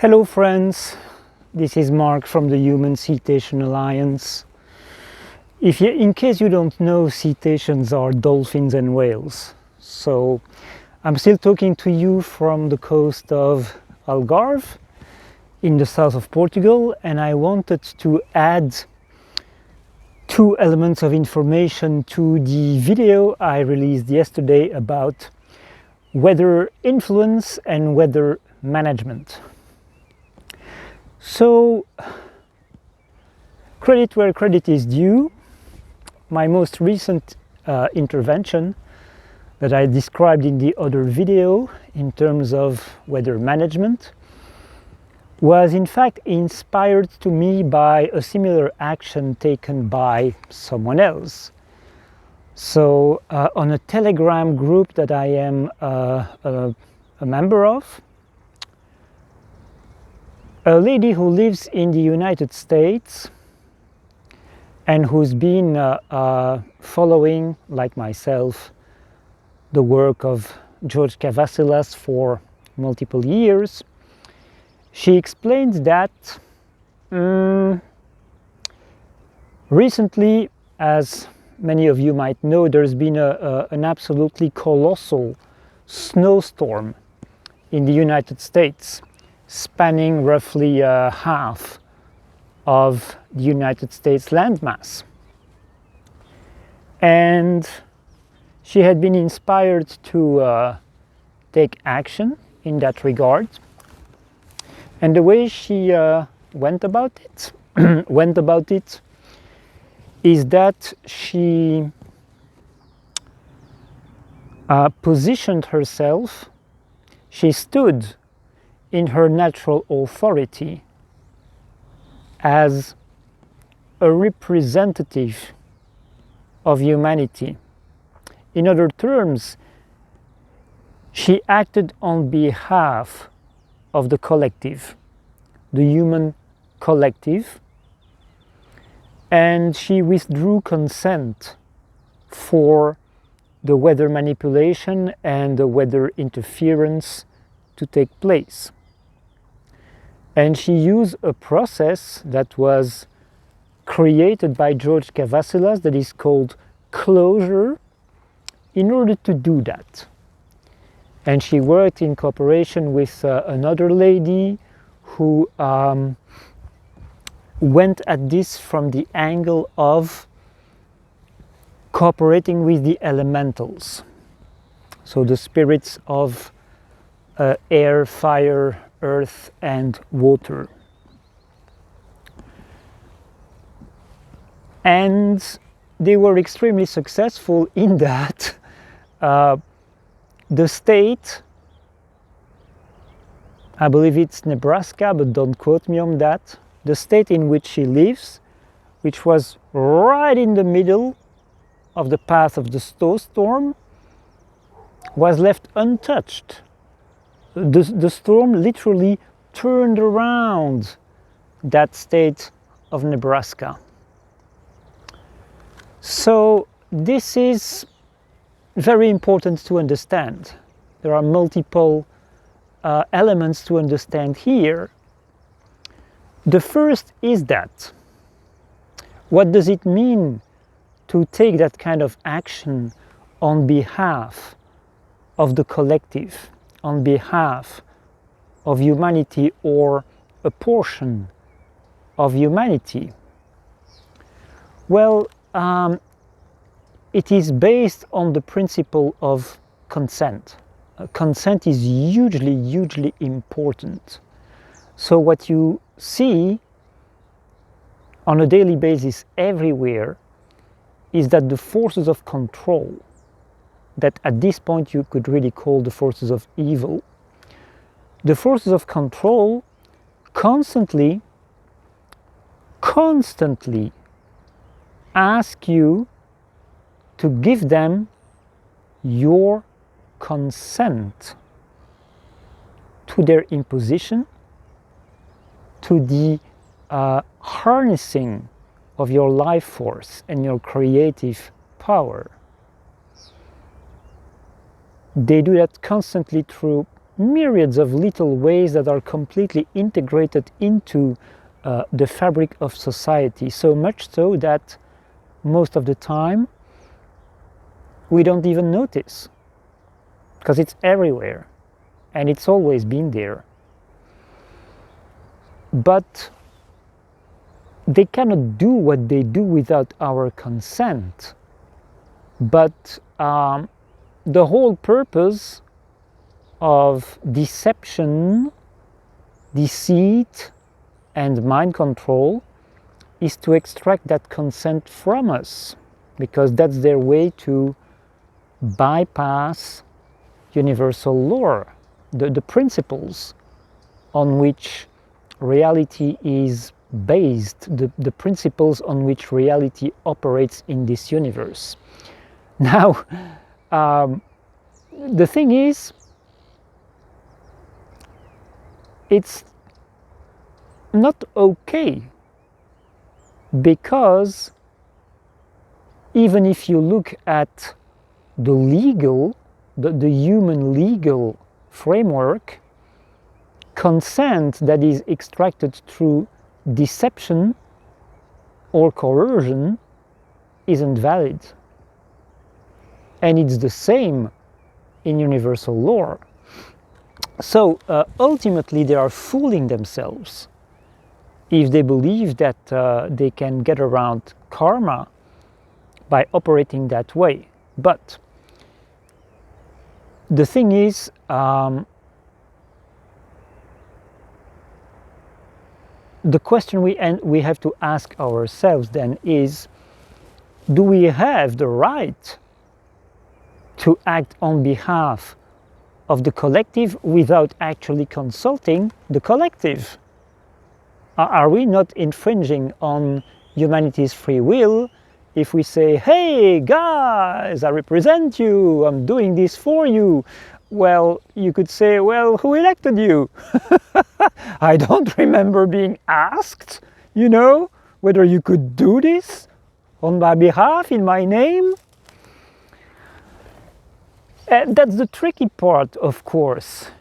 Hello friends, this is Mark from the Human-Cetacean Alliance. In case you don't know, cetaceans are dolphins and whales. So I'm still talking to you from the coast of Algarve in the south of Portugal, and I wanted to add two elements of information to the video I released yesterday about weather influence and weather management. So, credit where credit is due. My most recent intervention that I described in the other video in terms of weather management was in fact inspired to me by a similar action taken by someone else. So on a Telegram group that I am a member of, a lady who lives in the United States and who's been following, like myself, the work of George Cavasilas for multiple years, she explained that recently, as many of you might know, there's been an absolutely colossal snowstorm in the United States, spanning roughly half of the United States landmass. And she had been inspired to take action in that regard. And the way she went about it is that she positioned herself, she stood in her natural authority as a representative of humanity. In other terms, she acted on behalf of the collective, the human collective, and she withdrew consent for the weather manipulation and the weather interference to take place. And she used a process that was created by George Cavasilas that is called closure in order to do that. And she worked in cooperation with another lady who went at this from the angle of cooperating with the elementals. So the spirits of air, fire, earth and water. And they were extremely successful in that the state, I believe it's Nebraska, but don't quote me on that, the state in which she lives, which was right in the middle of the path of the snowstorm, was left untouched. The storm literally turned around that state of Nebraska. So this is very important to understand. There are multiple elements to understand here. The first is that, what does it mean to take that kind of action on behalf of the collective, on behalf of humanity or a portion of humanity? Well, it is based on the principle of consent. Consent is hugely important. So what you see on a daily basis everywhere is that the forces of control, that at this point you could really call the forces of evil, the forces of control constantly ask you to give them your consent to their imposition, to the harnessing of your life force and your creative power. They do that constantly through myriads of little ways that are completely integrated into the fabric of society, so much so that most of the time we don't even notice, because it's everywhere and it's always been there. But they cannot do what they do without our consent. But the whole purpose of deception, deceit, and mind control is to extract that consent from us, because that's their way to bypass universal law, the principles on which reality is based, the principles on which reality operates in this universe. Now, the thing is, it's not okay, because even if you look at the legal, the human legal framework, consent that is extracted through deception or coercion isn't valid. And it's the same in universal law. So ultimately they are fooling themselves if they believe that they can get around karma by operating that way. But the thing is, the question we have to ask ourselves then is, do we have the right to act on behalf of the collective without actually consulting the collective? Are we not infringing on humanity's free will if we say, hey guys, I represent you, I'm doing this for you? Well, you could say, well, who elected you? I don't remember being asked, whether you could do this on my behalf, in my name. And that's the tricky part, of course.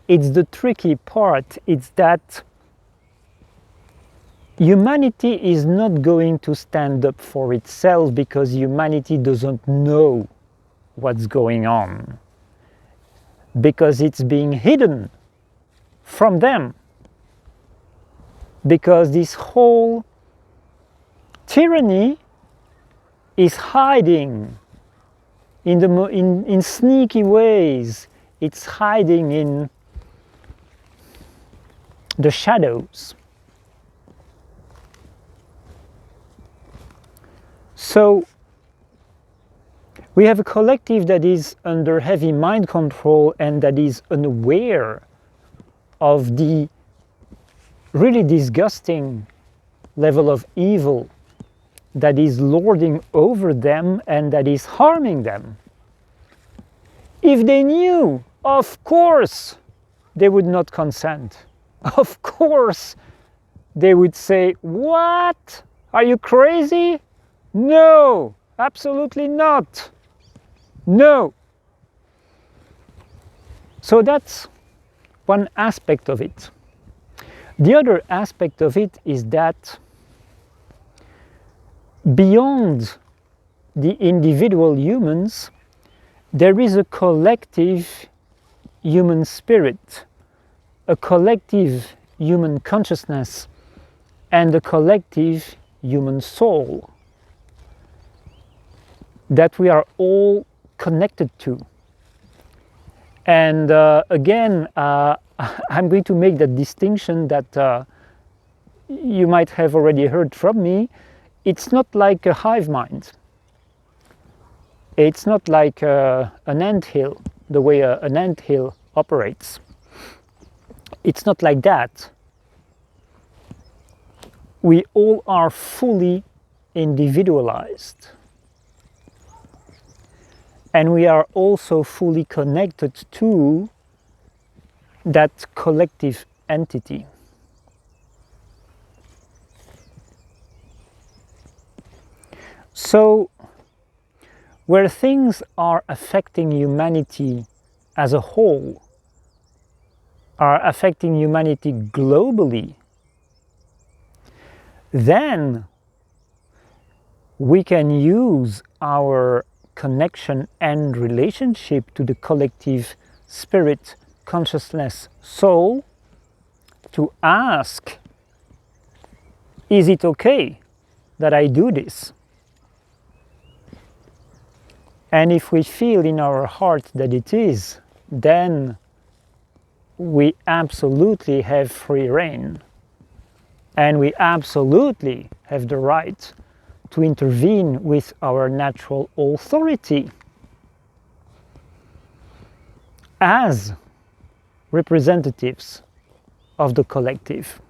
It's the tricky part. It's that humanity is not going to stand up for itself because humanity doesn't know what's going on, because it's being hidden from them, because this whole tyranny is hiding in sneaky ways. It's hiding in the shadows. So we have a collective that is under heavy mind control and that is unaware of the really disgusting level of evil that is lording over them and that is harming them. If they knew, of course, they would not consent. Of course, they would say, what? Are you crazy? No, absolutely not. No. So that's one aspect of it. The other aspect of it is that beyond the individual humans, there is a collective human spirit, a collective human consciousness, and a collective human soul that we are all connected to. And again, I'm going to make that distinction that you might have already heard from me. It's not like a hive mind. It's not like an anthill, the way an anthill operates. It's not like that. We all are fully individualized. And we are also fully connected to that collective entity. So, where things are affecting humanity as a whole, are affecting humanity globally, then we can use our connection and relationship to the collective spirit, consciousness, soul to ask, is it okay that I do this? And if we feel in our heart that it is, then we absolutely have free rein. And we absolutely have the right to intervene with our natural authority as representatives of the collective,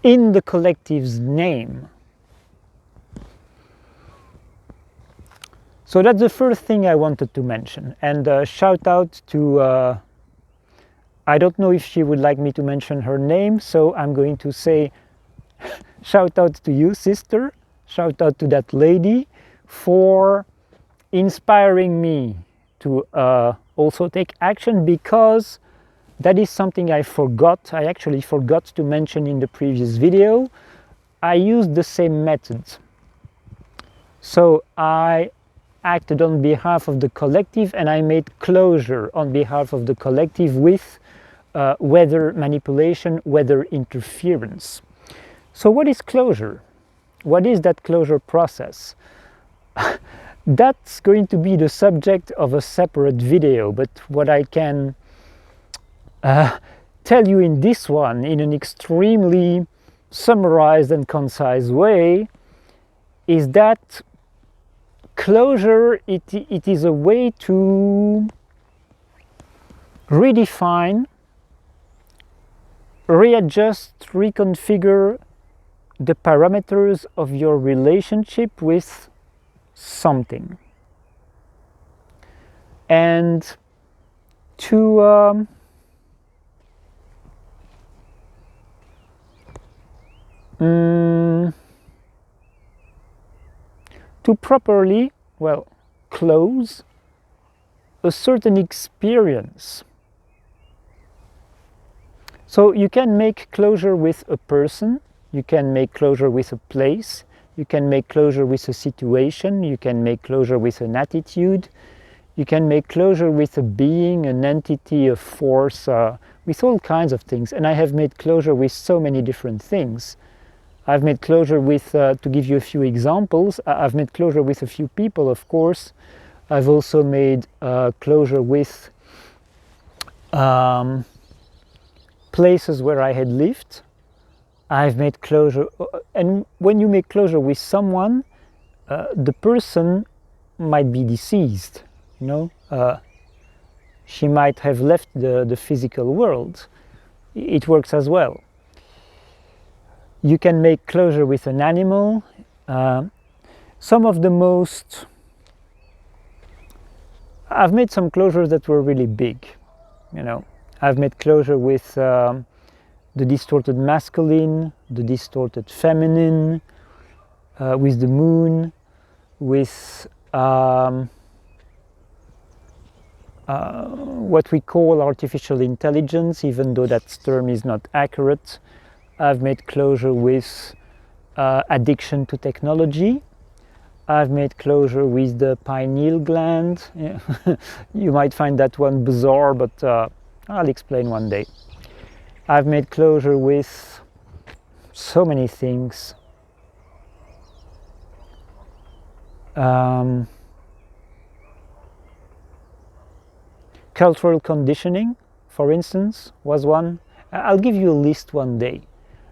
in the collective's name. So that's the first thing I wanted to mention. And shout out to, I don't know if she would like me to mention her name, so I'm going to say shout out to you, sister. Shout out to that lady for inspiring me to also take action, because that is something I forgot. I actually forgot to mention in the previous video. I used the same method. So I acted on behalf of the collective and I made closure on behalf of the collective with weather manipulation, weather interference. So what is closure? What is that closure process? That's going to be the subject of a separate video, but what I can tell you in this one, in an extremely summarized and concise way, is that closure, it is a way to redefine, readjust, reconfigure the parameters of your relationship with something. And to properly, well, close a certain experience. So you can make closure with a person, you can make closure with a place, you can make closure with a situation, you can make closure with an attitude, you can make closure with a being, an entity, a force, with all kinds of things. And I have made closure with so many different things. I've made closure with, to give you a few examples, I've made closure with a few people, of course. I've also made closure with places where I had lived. I've made closure, and when you make closure with someone, the person might be deceased, you know. She might have left the physical world. It works as well. You can make closure with an animal. Some of the most... I've made some closures that were really big, you know. I've made closure with the distorted masculine, the distorted feminine, with the moon, with what we call artificial intelligence, even though that term is not accurate. I've made closure with addiction to technology. I've made closure with the pineal gland. Yeah. You might find that one bizarre, but I'll explain one day. I've made closure with so many things. Cultural conditioning, for instance, was one. I'll give you a list one day.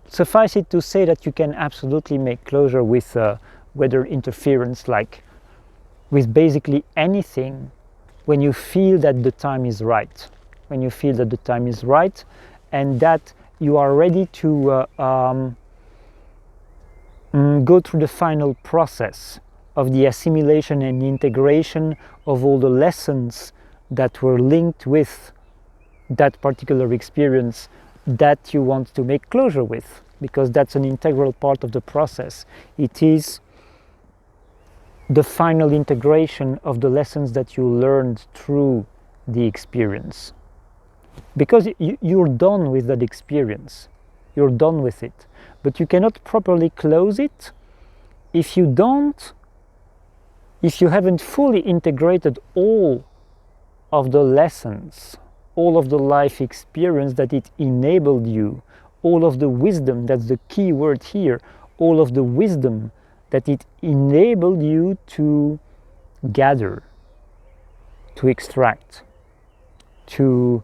Suffice it to say that you can absolutely make closure with weather interference, like with basically anything, when you feel that the time is right. When you feel that the time is right and that you are ready to go through the final process of the assimilation and integration of all the lessons that were linked with that particular experience that you want to make closure with, because that's an integral part of the process. It is the final integration of the lessons that you learned through the experience. because you're done with that experience, you're done with it. But you cannot properly close it if you haven't fully integrated all of the lessons, all of the life experience that it enabled you, all of the wisdom, that's the key word here, all of the wisdom that it enabled you to gather, to extract, to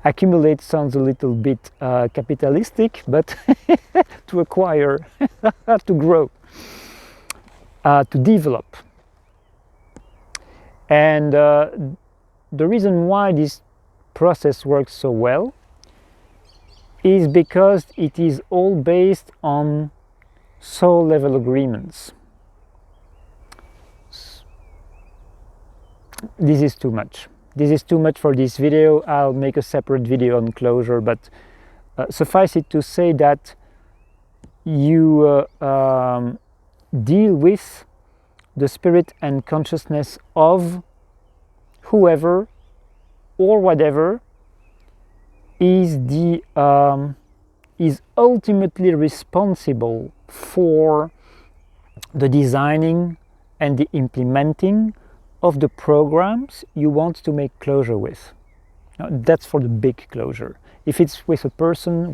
accumulate sounds a little bit capitalistic, but to acquire, to grow, to develop. And the reason why this process works so well is because it is all based on soul level agreements. This is too much. This is too much for this video. I'll make a separate video on closure, but suffice it to say that you deal with the spirit and consciousness of whoever or whatever is ultimately responsible for the designing and the implementing of the programs you want to make closure with. Now, that's for the big closure. If it's with a person,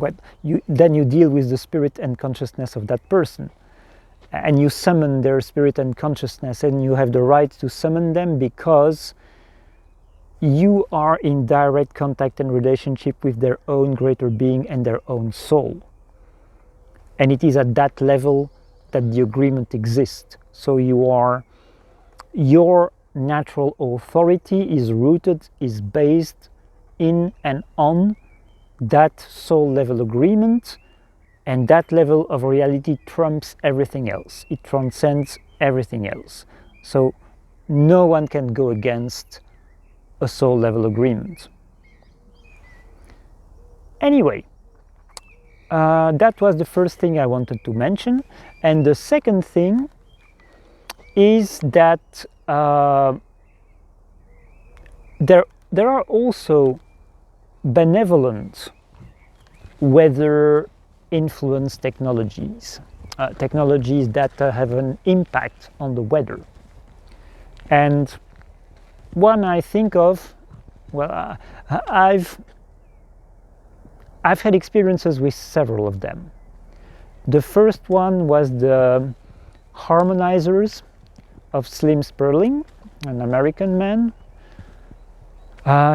then you deal with the spirit and consciousness of that person. And you summon their spirit and consciousness, and you have the right to summon them because you are in direct contact and relationship with their own greater being and their own soul. And it is at that level that the agreement exists. So your natural authority is rooted, is based in and on that soul level agreement, and that level of reality trumps everything else. It transcends everything else. So no one can go against a soul level agreement. Anyway, that was the first thing I wanted to mention. And the second thing is that there are also benevolent weather influence technologies, technologies that have an impact on the weather. And one I think of, well, I've had experiences with several of them. The first one was the harmonizers of Slim Sperling, an American man.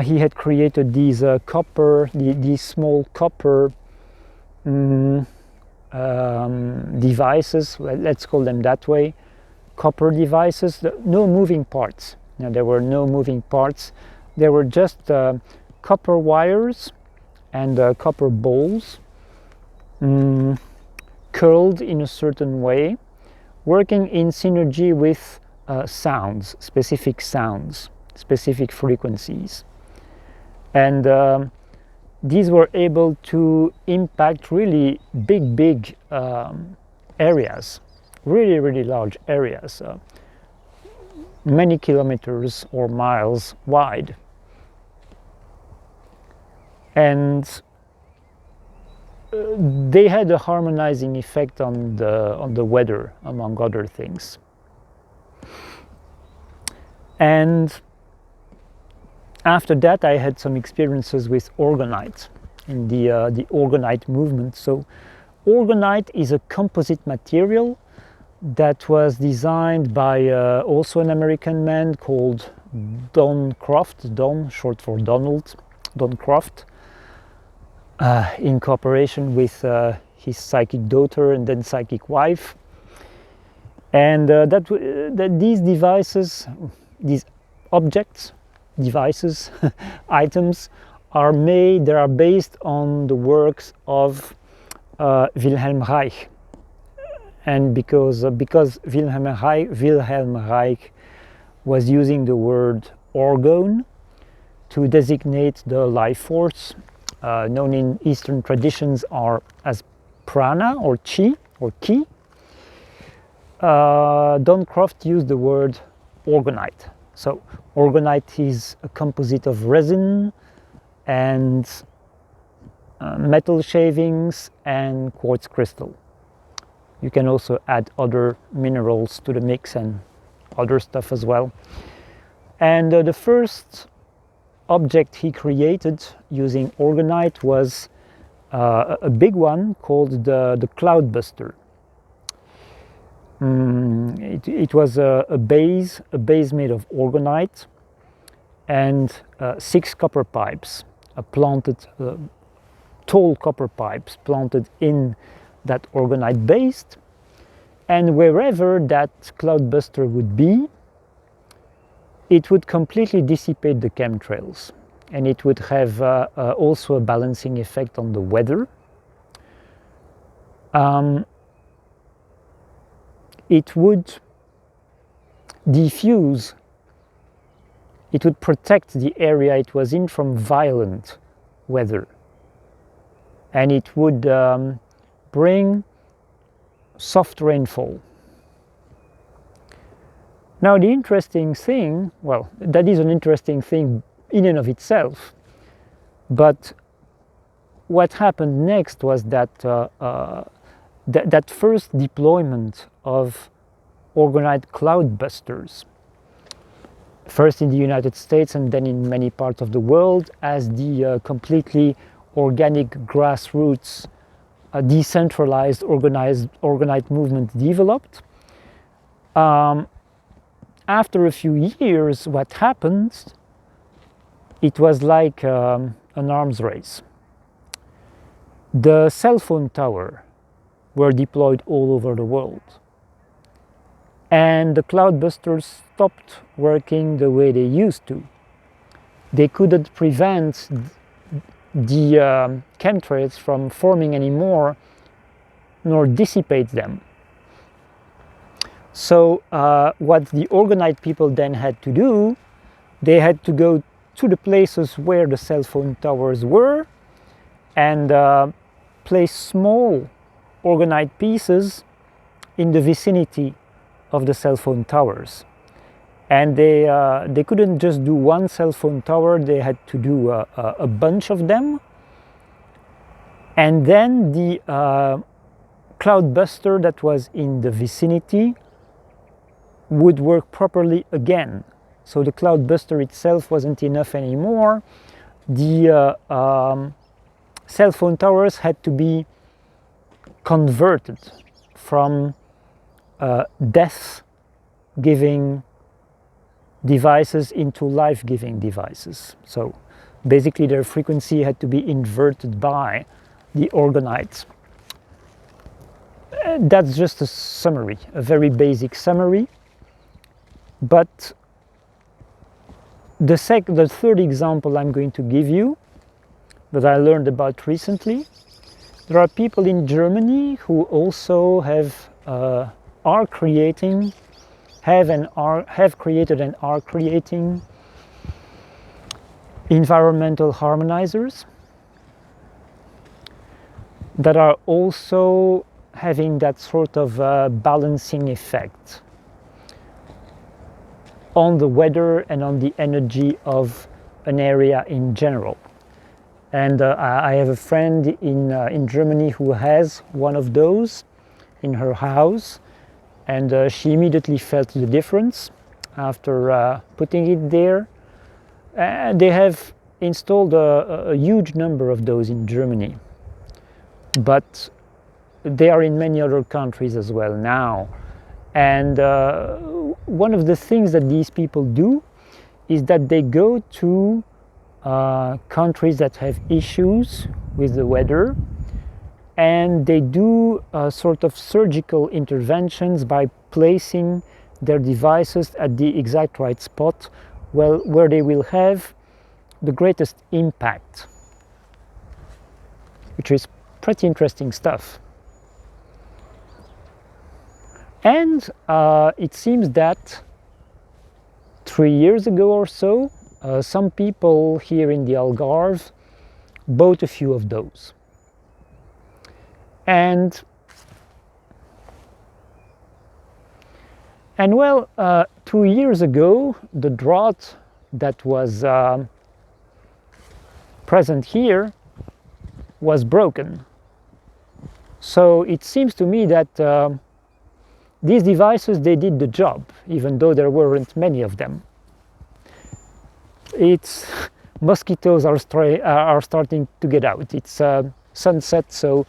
He had created these these small copper devices, let's call them that way, copper devices, no moving parts. Now, there were no moving parts. There were just copper wires and copper balls curled in a certain way, working in synergy with sounds, specific frequencies. And these were able to impact really big areas, really large areas, many kilometers or miles wide. And they had a harmonizing effect on the weather, among other things. And after that, I had some experiences with orgonite, in the orgonite movement. So orgonite is a composite material that was designed by also an American man called Don Croft, Don short for Donald, Don Croft, in cooperation with his psychic daughter and then psychic wife. And that these devices, these objects, devices, items, they are based on the works of Wilhelm Reich. And because Wilhelm Reich was using the word orgone to designate the life force, known in Eastern traditions as prana or chi or ki, Don Croft used the word orgonite. So orgonite is a composite of resin, and metal shavings and quartz crystal. You can also add other minerals to the mix and other stuff as well. And the first object he created using orgonite was a big one called the Cloudbuster. It was a base made of orgonite and 6 copper pipes, tall copper pipes planted in that orgonite base, and wherever that Cloudbuster would be, it would completely dissipate the chemtrails, and it would have also a balancing effect on the weather. It would diffuse, it would protect the area it was in from violent weather, and it would bring soft rainfall. Now the interesting thing, well, that is an interesting thing in and of itself, but what happened next was that that first deployment of orgonite Cloudbusters, first in the United States and then in many parts of the world, as the completely organic grassroots decentralized orgonite movement developed. After a few years, what happened, it was like an arms race. The cell phone tower were deployed all over the world, and the Cloudbusters stopped working the way they used to. They couldn't prevent the chemtrails from forming anymore, nor dissipate them. So what the orgonite people then had to do, they had to go to the places where the cell phone towers were and place small orgonite pieces in the vicinity of the cell phone towers. And they couldn't just do one cell phone tower, they had to do a bunch of them. And then the Cloudbuster that was in the vicinity would work properly again. So the Cloudbuster itself wasn't enough anymore. The cell phone towers had to be converted from death-giving devices into life-giving devices. So basically their frequency had to be inverted by the orgonites. That's just a summary, a very basic summary. But the third example I'm going to give you, that I learned about recently, there are people in Germany who also have created and are creating environmental harmonizers that are also having that sort of balancing effect on the weather and on the energy of an area in general. And I have a friend in Germany who has one of those in her house, and she immediately felt the difference after putting it there. They have installed a huge number of those in Germany, but they are in many other countries as well now. And one of the things that these people do is that they go to countries that have issues with the weather, and they do sort of surgical interventions by placing their devices at the exact right spot, well, where they will have the greatest impact, which is pretty interesting stuff. And it seems that 3 years ago or so, some people here in the Algarve bought a few of those. And well, 2 years ago, the drought that was present here was broken. So it seems to me that these devices, they did the job, even though there weren't many of them. Mosquitoes are starting to get out. It's sunset, so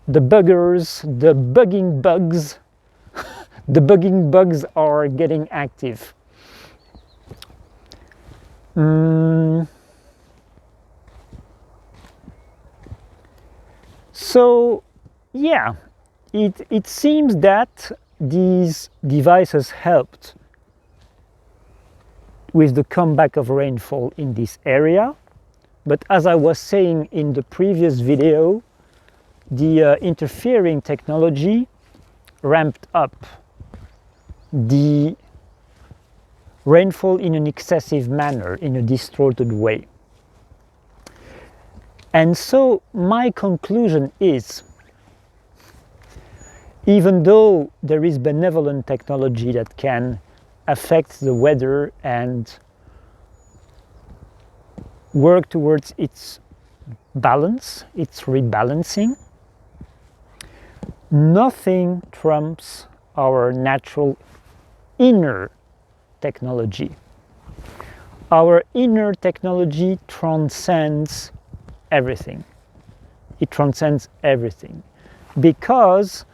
the buggers, the bugging bugs, the bugging bugs are getting active. So yeah, it seems that these devices helped with the comeback of rainfall in this area. But as I was saying in the previous video, the interfering technology ramped up the rainfall in an excessive manner, in a distorted way. And so my conclusion is, even though there is benevolent technology that can affect the weather and work towards its balance, its rebalancing, nothing trumps our natural inner technology. Our inner technology transcends everything. It transcends everything because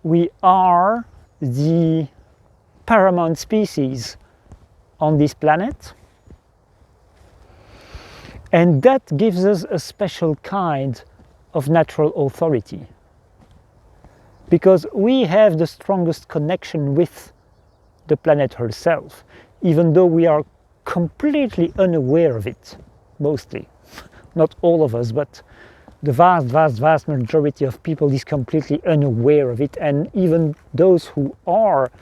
we are the paramount species on this planet, and that gives us a special kind of natural authority, because we have the strongest connection with the planet herself, even though we are completely unaware of it, mostly. Not all of us, but the vast majority of people is completely unaware of it, and even those who are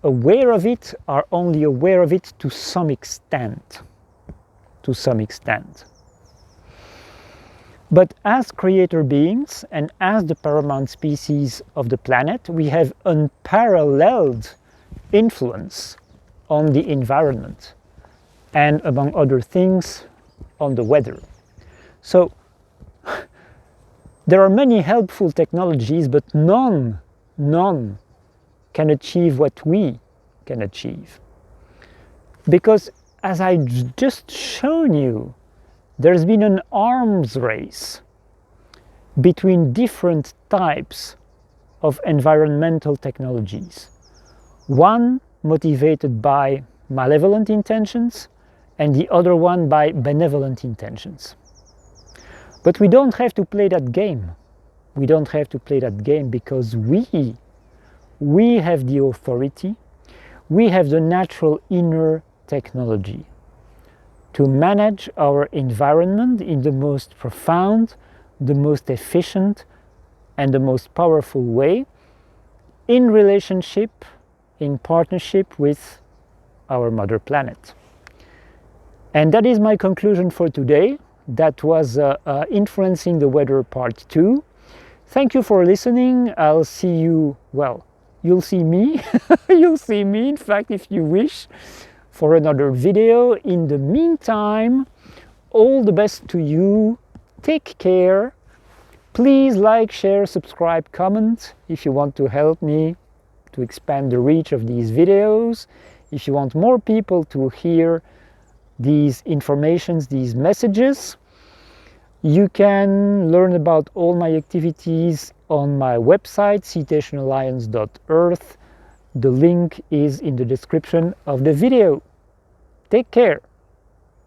aware of it are only aware of it to some extent. To some extent. But as creator beings and as the paramount species of the planet, we have unparalleled influence on the environment and, among other things, on the weather. So there are many helpful technologies, but none can achieve what we can achieve. Because as I just shown you, there's been an arms race between different types of environmental technologies. One motivated by malevolent intentions and the other one by benevolent intentions. But we don't have to play that game. We don't have to play that game because we have the authority, we have the natural inner technology to manage our environment in the most profound, the most efficient, and the most powerful way, in relationship, in partnership with our mother planet. And that is my conclusion for today. That was Influencing the Weather Part 2. Thank you for listening. I'll see you, well, you'll see me, you'll see me, in fact, if you wish, for another video. In the meantime, all the best to you. Take care. Please like, share, subscribe, comment if you want to help me to expand the reach of these videos. If you want more people to hear these informations, these messages, you can learn about all my activities on my website, cetaceanalliance.earth. The link is in the description of the video. Take care.